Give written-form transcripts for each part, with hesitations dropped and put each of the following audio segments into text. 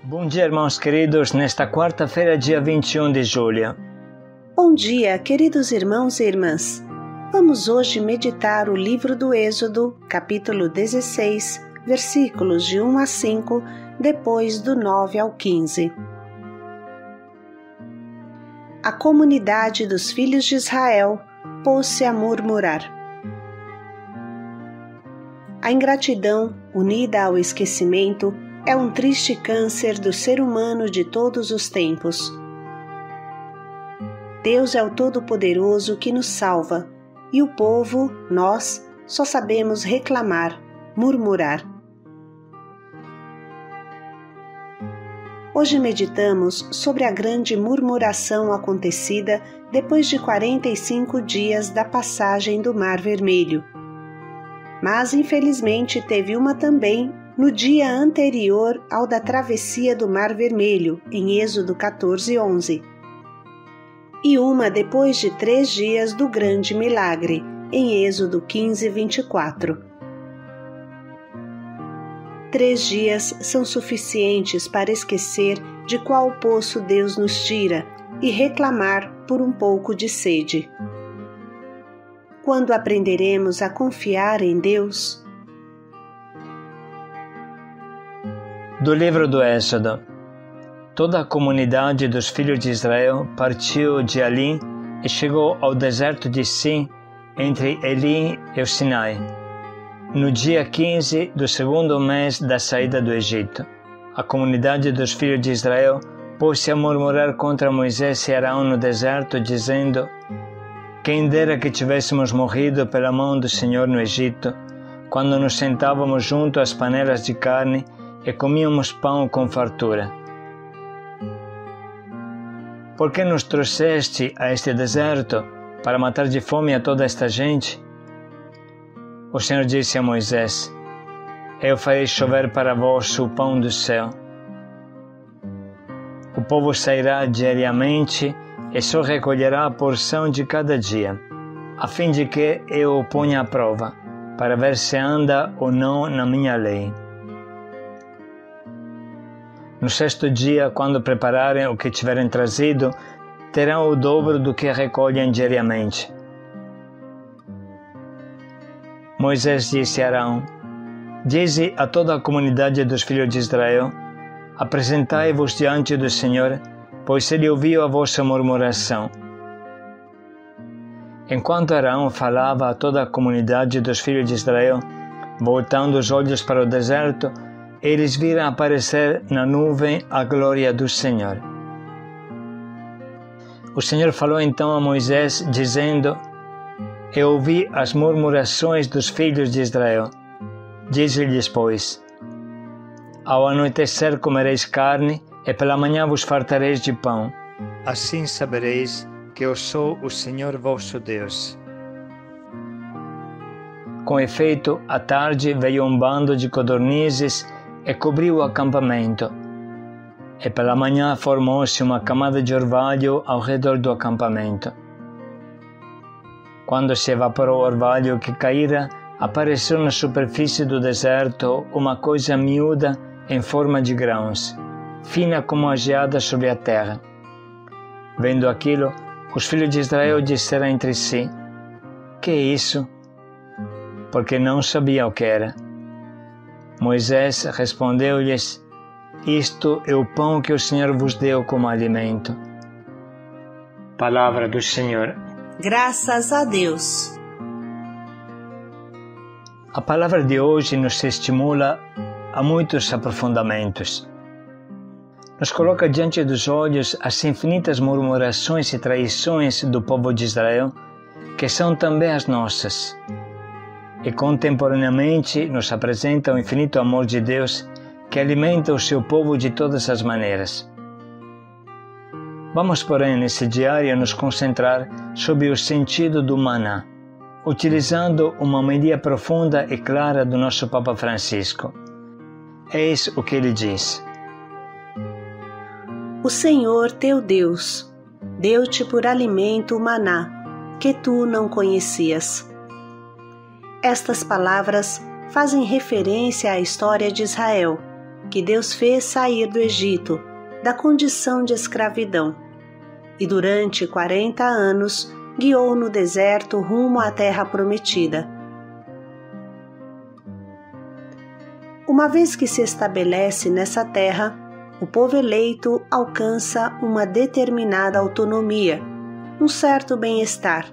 Bom dia, irmãos queridos, nesta quarta-feira, dia 21 de julho. Bom dia, queridos irmãos e irmãs. Vamos hoje meditar o livro do Êxodo, capítulo 16, versículos de 1 a 5, depois do 9 ao 15. A comunidade dos filhos de Israel pôs-se a murmurar. A ingratidão, unida ao esquecimento, é um triste câncer do ser humano de todos os tempos. Deus é o Todo-Poderoso que nos salva, e o povo, nós, só sabemos reclamar, murmurar. Hoje meditamos sobre a grande murmuração acontecida depois de 45 dias da passagem do Mar Vermelho. Mas, infelizmente, teve uma também no dia anterior ao da travessia do Mar Vermelho, em Êxodo 14:11. E uma depois de 3 dias do grande milagre, em Êxodo 15:24. 3 dias são suficientes para esquecer de qual poço Deus nos tira e reclamar por um pouco de sede. Quando aprenderemos a confiar em Deus? Do livro do Êxodo. Toda a comunidade dos filhos de Israel partiu de Elim e chegou ao deserto de Sin, entre Elim e o Sinai, no dia 15 do segundo mês da saída do Egito. A comunidade dos filhos de Israel pôs-se a murmurar contra Moisés e Arão no deserto, dizendo: Quem dera que tivéssemos morrido pela mão do Senhor no Egito, quando nos sentávamos junto às panelas de carne e comíamos pão com fartura. Por que nos trouxeste a este deserto para matar de fome a toda esta gente? O Senhor disse a Moisés: Eu farei chover para vós o pão do céu. O povo sairá diariamente e só recolherá a porção de cada dia, a fim de que eu o ponha à prova, para ver se anda ou não na minha lei. No sexto dia, quando prepararem o que tiverem trazido, terão o dobro do que recolhem diariamente. Moisés disse a Arão: Dize a toda a comunidade dos filhos de Israel: Apresentai-vos diante do Senhor, pois ele ouviu a vossa murmuração. Enquanto Arão falava a toda a comunidade dos filhos de Israel, voltando os olhos para o deserto, eles viram aparecer na nuvem a glória do Senhor. O Senhor falou então a Moisés, dizendo: Eu ouvi as murmurações dos filhos de Israel. Dize-lhes, pois: Ao anoitecer comereis carne, e pela manhã vos fartareis de pão. Assim sabereis que eu sou o Senhor vosso Deus. Com efeito, à tarde veio um bando de codornizes e cobriu o acampamento. E pela manhã formou-se uma camada de orvalho ao redor do acampamento. Quando se evaporou o orvalho que caíra, apareceu na superfície do deserto uma coisa miúda em forma de grãos, fina como a geada sobre a terra. Vendo aquilo, os filhos de Israel disseram entre si: Que é isso? Porque não sabiam o que era. Moisés respondeu-lhes: Isto é o pão que o Senhor vos deu como alimento. Palavra do Senhor. Graças a Deus. A palavra de hoje nos estimula a muitos aprofundamentos. Nos coloca diante dos olhos as infinitas murmurações e traições do povo de Israel, que são também as nossas. E contemporaneamente nos apresenta o infinito amor de Deus que alimenta o seu povo de todas as maneiras. Vamos, porém, nesse diário nos concentrar sobre o sentido do maná, utilizando uma homilia profunda e clara do nosso Papa Francisco. Eis o que ele diz: O Senhor teu Deus deu-te por alimento o maná, que tu não conhecias. Estas palavras fazem referência à história de Israel, que Deus fez sair do Egito, da condição de escravidão, e durante 40 anos guiou no deserto rumo à terra prometida. Uma vez que se estabelece nessa terra, o povo eleito alcança uma determinada autonomia, um certo bem-estar,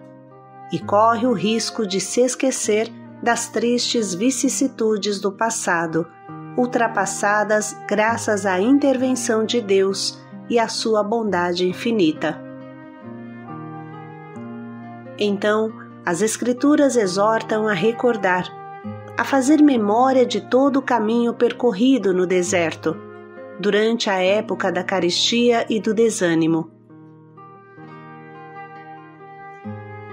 e corre o risco de se esquecer das tristes vicissitudes do passado, ultrapassadas graças à intervenção de Deus e à sua bondade infinita. Então, as Escrituras exortam a recordar, a fazer memória de todo o caminho percorrido no deserto, durante a época da carestia e do desânimo.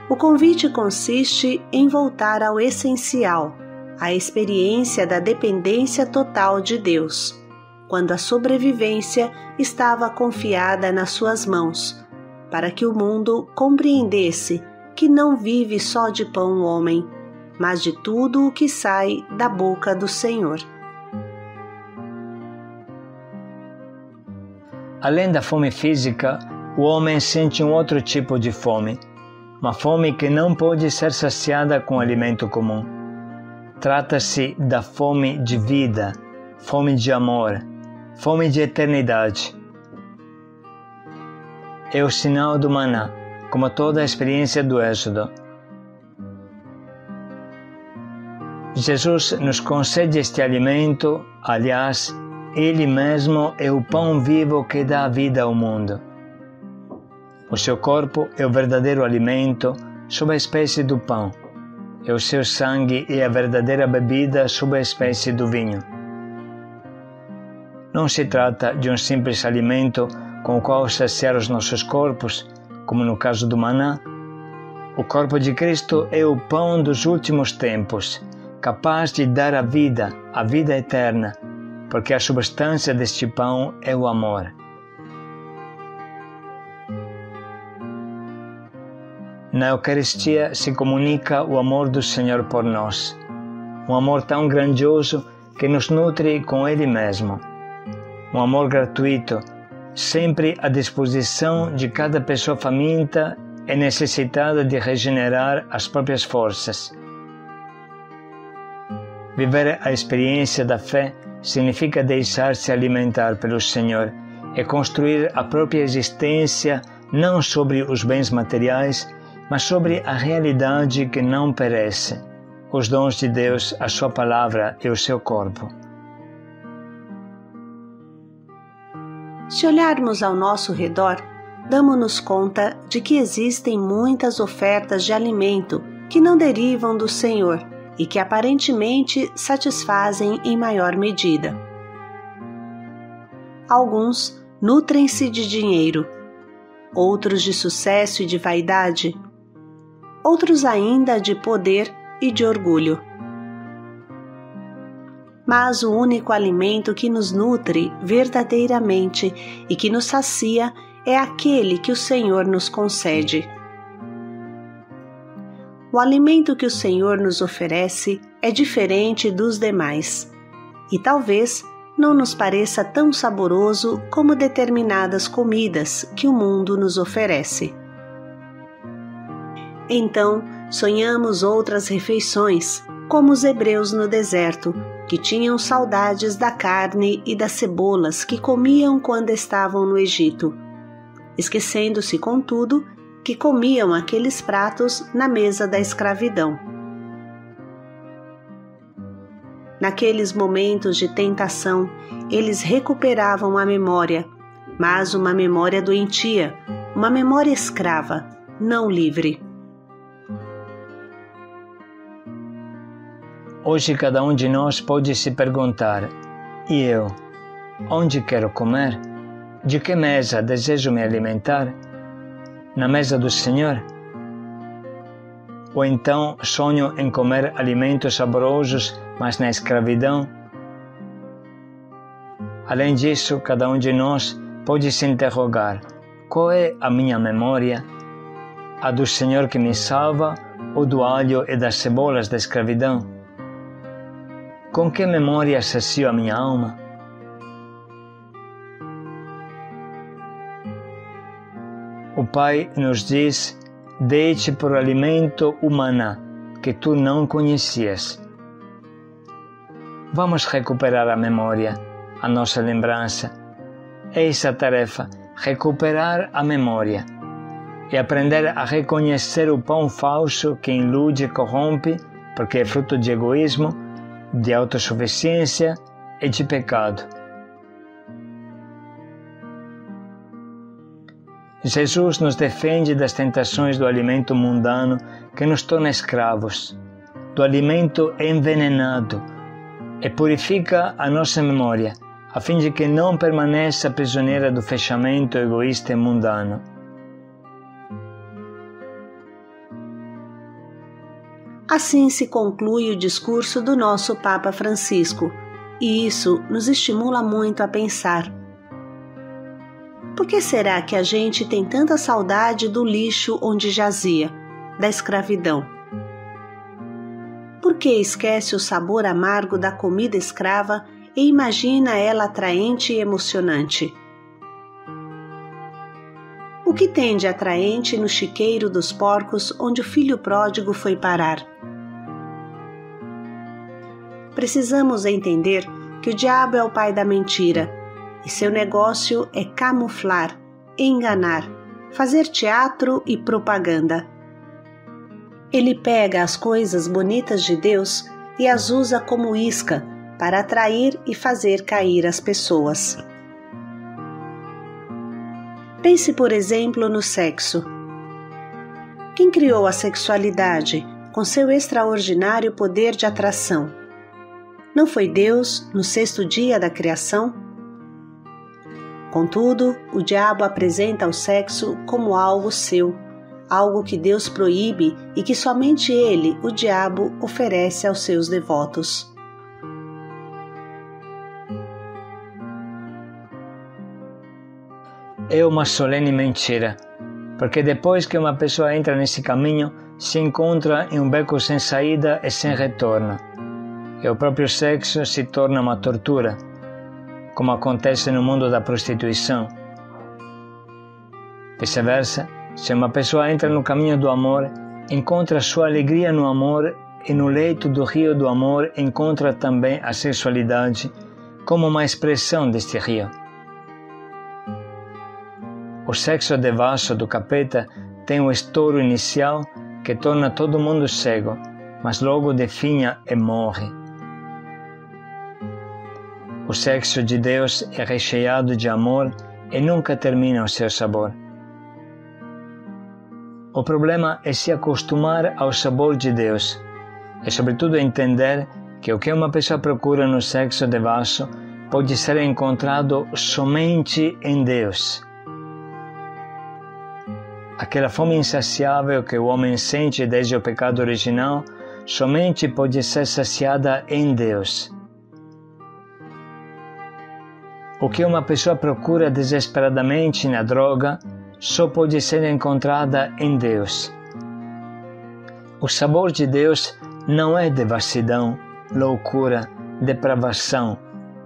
O convite consiste em voltar ao essencial, a experiência da dependência total de Deus, quando a sobrevivência estava confiada nas suas mãos, para que o mundo compreendesse que não vive só de pão o homem, mas de tudo o que sai da boca do Senhor. Além da fome física, o homem sente um outro tipo de fome, uma fome que não pode ser saciada com alimento comum. Trata-se da fome de vida, fome de amor, fome de eternidade. É o sinal do maná, como toda a experiência do Êxodo. Jesus nos concede este alimento, aliás, Ele mesmo é o pão vivo que dá vida ao mundo. O seu corpo é o verdadeiro alimento sob a espécie do pão, e o seu sangue é a verdadeira bebida sob a espécie do vinho. Não se trata de um simples alimento com o qual saciar os nossos corpos, como no caso do maná. O corpo de Cristo é o pão dos últimos tempos, capaz de dar a vida eterna, porque a substância deste pão é o amor. Na Eucaristia se comunica o amor do Senhor por nós, um amor tão grandioso que nos nutre com Ele mesmo, um amor gratuito, sempre à disposição de cada pessoa faminta e necessitada de regenerar as próprias forças. Viver a experiência da fé significa deixar-se alimentar pelo Senhor e construir a própria existência não sobre os bens materiais, mas sobre a realidade que não perece, os dons de Deus, a sua palavra e o seu corpo. Se olharmos ao nosso redor, damos-nos conta de que existem muitas ofertas de alimento que não derivam do Senhor e que aparentemente satisfazem em maior medida. Alguns nutrem-se de dinheiro, outros de sucesso e de vaidade, outros ainda de poder e de orgulho. Mas o único alimento que nos nutre verdadeiramente e que nos sacia é aquele que o Senhor nos concede. O alimento que o Senhor nos oferece é diferente dos demais, e talvez não nos pareça tão saboroso como determinadas comidas que o mundo nos oferece. Então, sonhamos outras refeições, como os hebreus no deserto, que tinham saudades da carne e das cebolas que comiam quando estavam no Egito, esquecendo-se, contudo, que comiam aqueles pratos na mesa da escravidão. Naqueles momentos de tentação, eles recuperavam a memória, mas uma memória doentia, uma memória escrava, não livre. Hoje cada um de nós pode se perguntar: e eu? Onde quero comer? De que mesa desejo me alimentar? Na mesa do Senhor? Ou então sonho em comer alimentos saborosos, mas na escravidão? Além disso, cada um de nós pode se interrogar: qual é a minha memória? A do Senhor que me salva ou do alho e das cebolas da escravidão? Com que memória sacio a minha alma? o Pai nos diz: dei-te por alimento o maná, que tu não conhecias. Vamos recuperar a memória, a nossa lembrança. Eis a tarefa, recuperar a memória e aprender a reconhecer o pão falso que ilude e corrompe, porque é fruto de egoísmo, de autossuficiência e de pecado. Jesus nos defende das tentações do alimento mundano que nos torna escravos, do alimento envenenado, e purifica a nossa memória, a fim de que não permaneça prisioneira do fechamento egoísta e mundano. Assim se conclui o discurso do nosso Papa Francisco, e isso nos estimula muito a pensar. Por que será que a gente tem tanta saudade do lixo onde jazia, da escravidão? Por que esquece o sabor amargo da comida escrava e imagina ela atraente e emocionante? O que tem de atraente no chiqueiro dos porcos onde o filho pródigo foi parar? Precisamos entender que o diabo é o pai da mentira e seu negócio é camuflar, enganar, fazer teatro e propaganda. Ele pega as coisas bonitas de Deus e as usa como isca para atrair e fazer cair as pessoas. Pense, por exemplo, no sexo. Quem criou a sexualidade com seu extraordinário poder de atração? Não foi Deus no sexto dia da criação? Contudo, o diabo apresenta o sexo como algo seu, algo que Deus proíbe e que somente ele, o diabo, oferece aos seus devotos. É uma solene mentira, porque depois que uma pessoa entra nesse caminho, se encontra em um beco sem saída e sem retorno. E o próprio sexo se torna uma tortura, como acontece no mundo da prostituição. Vice-versa, se uma pessoa entra no caminho do amor, encontra sua alegria no amor e no leito do rio do amor encontra também a sexualidade como uma expressão deste rio. O sexo devasso do capeta tem um estouro inicial que torna todo mundo cego, mas logo definha e morre. O sexo de Deus é recheado de amor e nunca termina o seu sabor. O problema é se acostumar ao sabor de Deus e, sobretudo, entender que o que uma pessoa procura no sexo devasso pode ser encontrado somente em Deus. Aquela fome insaciável que o homem sente desde o pecado original somente pode ser saciada em Deus. O que uma pessoa procura desesperadamente na droga só pode ser encontrada em Deus. O sabor de Deus não é devassidão, loucura, depravação,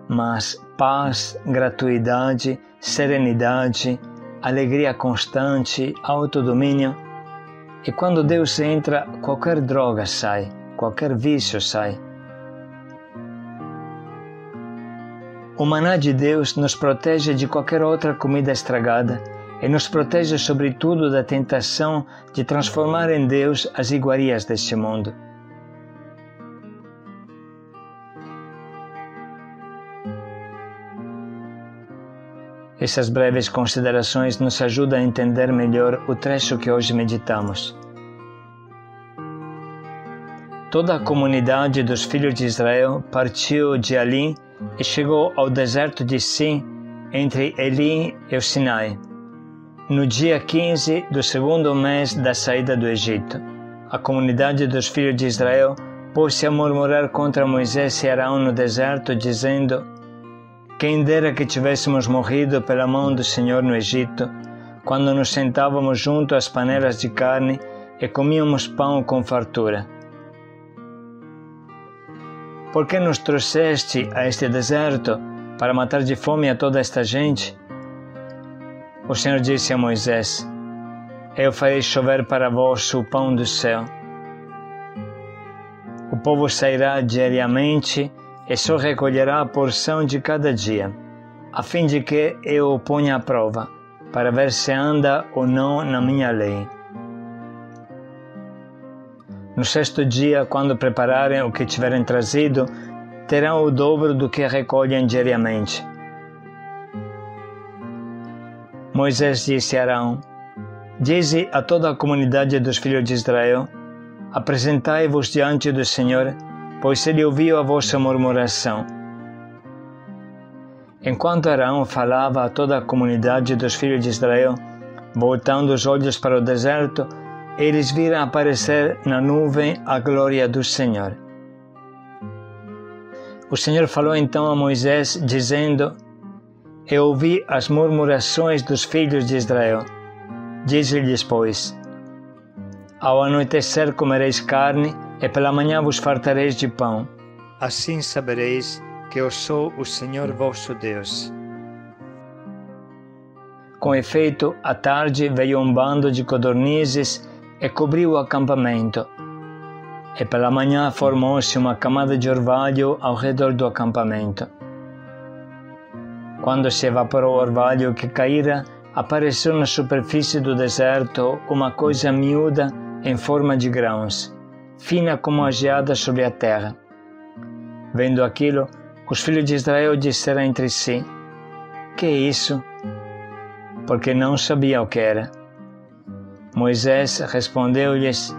mas paz, gratuidade, serenidade, alegria constante, autodomínio. E quando Deus entra, qualquer droga sai, qualquer vício sai. O maná de Deus nos protege de qualquer outra comida estragada e nos protege sobretudo da tentação de transformar em Deus as iguarias deste mundo. Essas breves considerações nos ajudam a entender melhor o trecho que hoje meditamos. Toda a comunidade dos filhos de Israel partiu de ali e chegou ao deserto de Sin, entre Elim e o Sinai, no dia 15 do segundo mês da saída do Egito. A comunidade dos filhos de Israel pôs-se a murmurar contra Moisés e Arão no deserto, dizendo: quem dera que tivéssemos morrido pela mão do Senhor no Egito, quando nos sentávamos junto às panelas de carne e comíamos pão com fartura. Por que nos trouxeste a este deserto para matar de fome a toda esta gente? O Senhor disse a Moisés: eu farei chover para vós o pão do céu. O povo sairá diariamente e só recolherá a porção de cada dia, a fim de que eu o ponha à prova, para ver se anda ou não na minha lei. No sexto dia, quando prepararem o que tiverem trazido, terão o dobro do que recolhem diariamente. Moisés disse a Arão: dize a toda a comunidade dos filhos de Israel: apresentai-vos diante do Senhor, pois ele ouviu a vossa murmuração. Enquanto Arão falava a toda a comunidade dos filhos de Israel, voltando os olhos para o deserto, eles viram aparecer na nuvem a glória do Senhor. O Senhor falou então a Moisés, dizendo: eu ouvi as murmurações dos filhos de Israel. Dize-lhes, pois: ao anoitecer comereis carne, e pela manhã vos fartareis de pão. Assim sabereis que eu sou o Senhor vosso Deus. Com efeito, à tarde veio um bando de codornizes e cobriu o acampamento. E pela manhã formou-se uma camada de orvalho ao redor do acampamento. Quando se evaporou o orvalho que caíra, apareceu na superfície do deserto uma coisa miúda em forma de grãos, fina como a geada sobre a terra. Vendo aquilo, os filhos de Israel disseram entre si: que é isso? Porque não sabiam o que era. Moisés respondeu-lhes: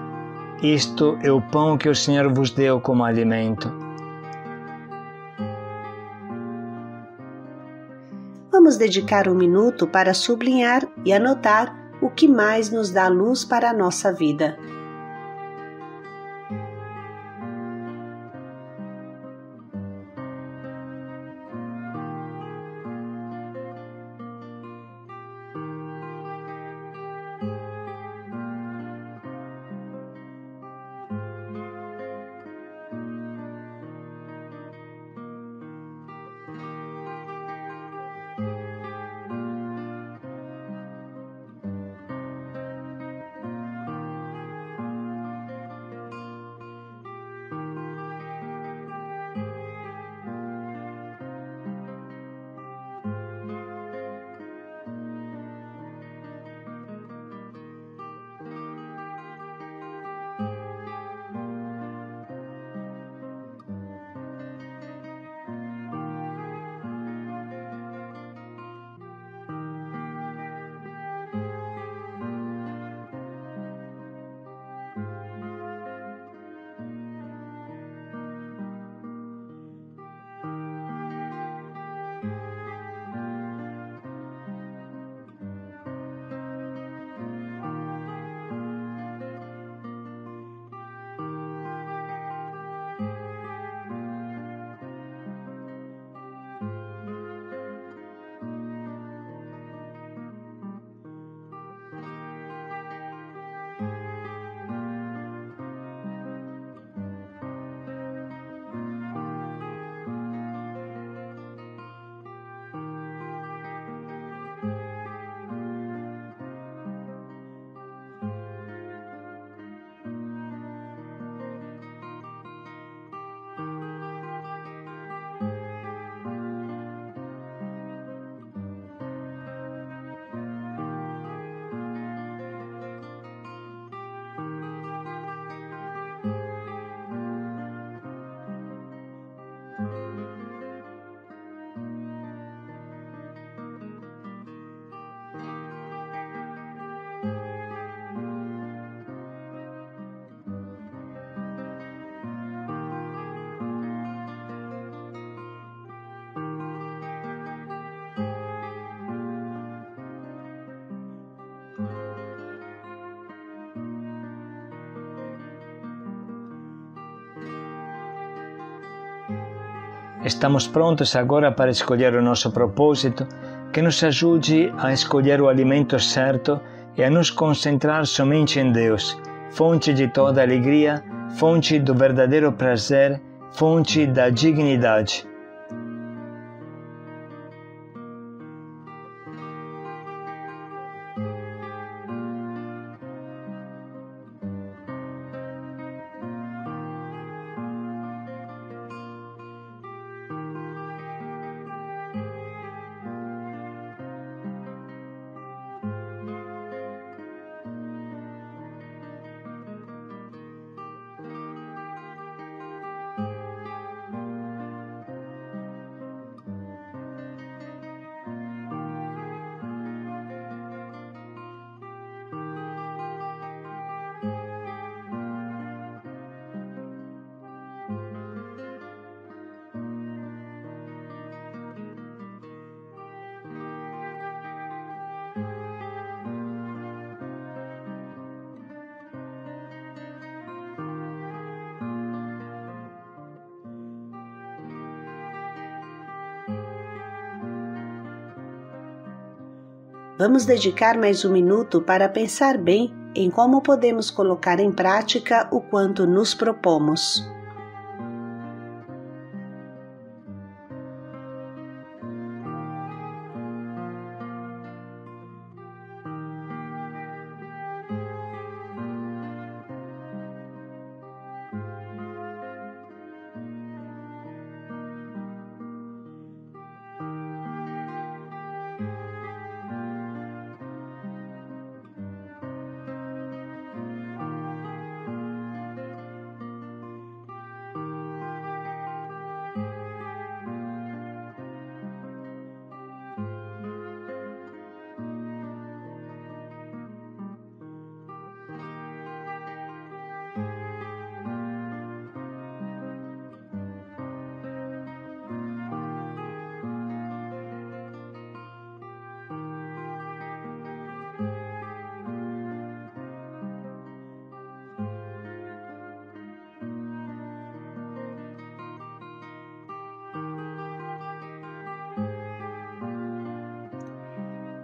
isto é o pão que o Senhor vos deu como alimento. Vamos dedicar um minuto para sublinhar e anotar o que mais nos dá luz para a nossa vida. Estamos prontos agora para escolher o nosso propósito, que nos ajude a escolher o alimento certo e a nos concentrar somente em Deus, fonte de toda alegria, fonte do verdadeiro prazer, fonte da dignidade. Vamos dedicar mais um minuto para pensar bem em como podemos colocar em prática o quanto nos propomos.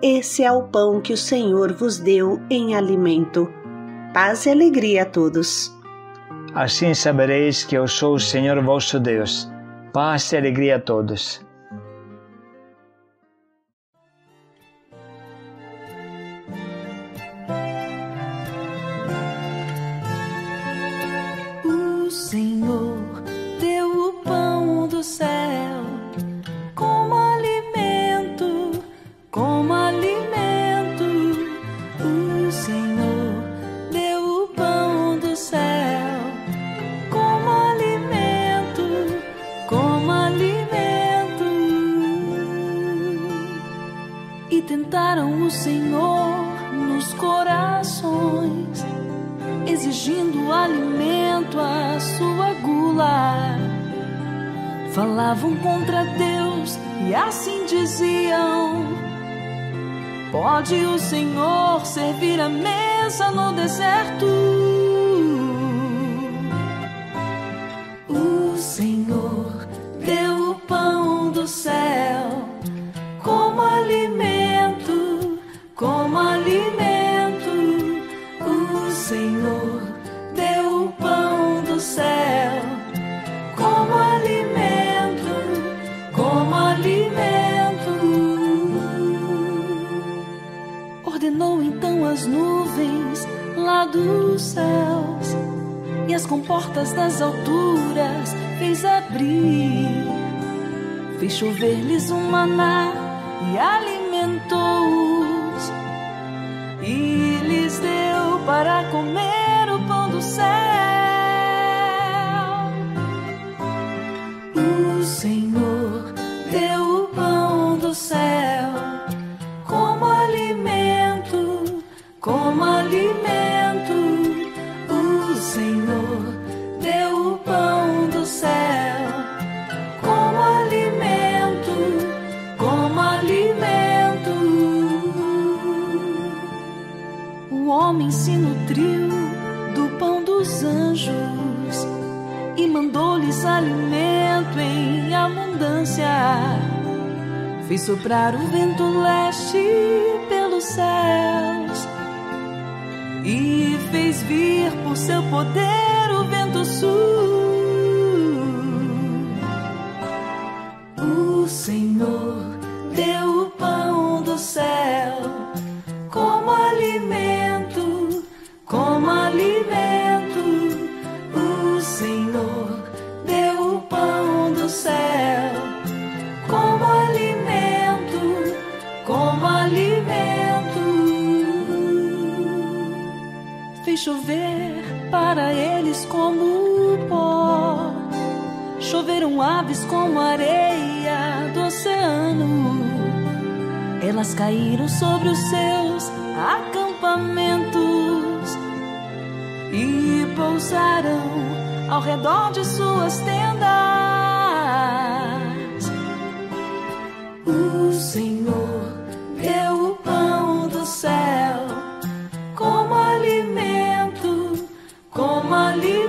Esse é o pão que o Senhor vos deu em alimento. Paz e alegria a todos. Assim sabereis que eu sou o Senhor vosso Deus. Paz e alegria a todos. O Senhor deu o pão do céu como alimento, como alimento. O Senhor deu o pão do céu como alimento, como alimento. E tentaram o Senhor nos corações, exigindo alimento à sua gula. Falavam contra Deus e assim diziam: pode o Senhor servir a mesa no deserto? O Senhor deu o pão do céu como alimento, como alimento. O Senhor deu o pão do céu como alimento, como alimento. Ordenou então as nuvens lá dos céus e as comportas das alturas fez abrir. Fez chover-lhes um maná e alimentou-os, e lhes deu para comer o pão do céu. O Senhor deu o pão do céu como alimento, como alimento. O Senhor deu o pão do céu como alimento, como alimento. O homem se nutriu do pão dos anjos e mandou-lhes alimento em abundância. Fez soprar o vento leste pelos céus e fez vir por seu poder o vento sul. O Senhor deu o pão do céu como alimento, como alimento. O Senhor deu o pão do céu como alimento, como alimento. Fez chover para eles como pó, choveram aves como areia do oceano. Elas caíram sobre os seus acampamentos e pousaram ao redor de suas tendas. O Senhor deu o pão do céu como alimento, como alimento.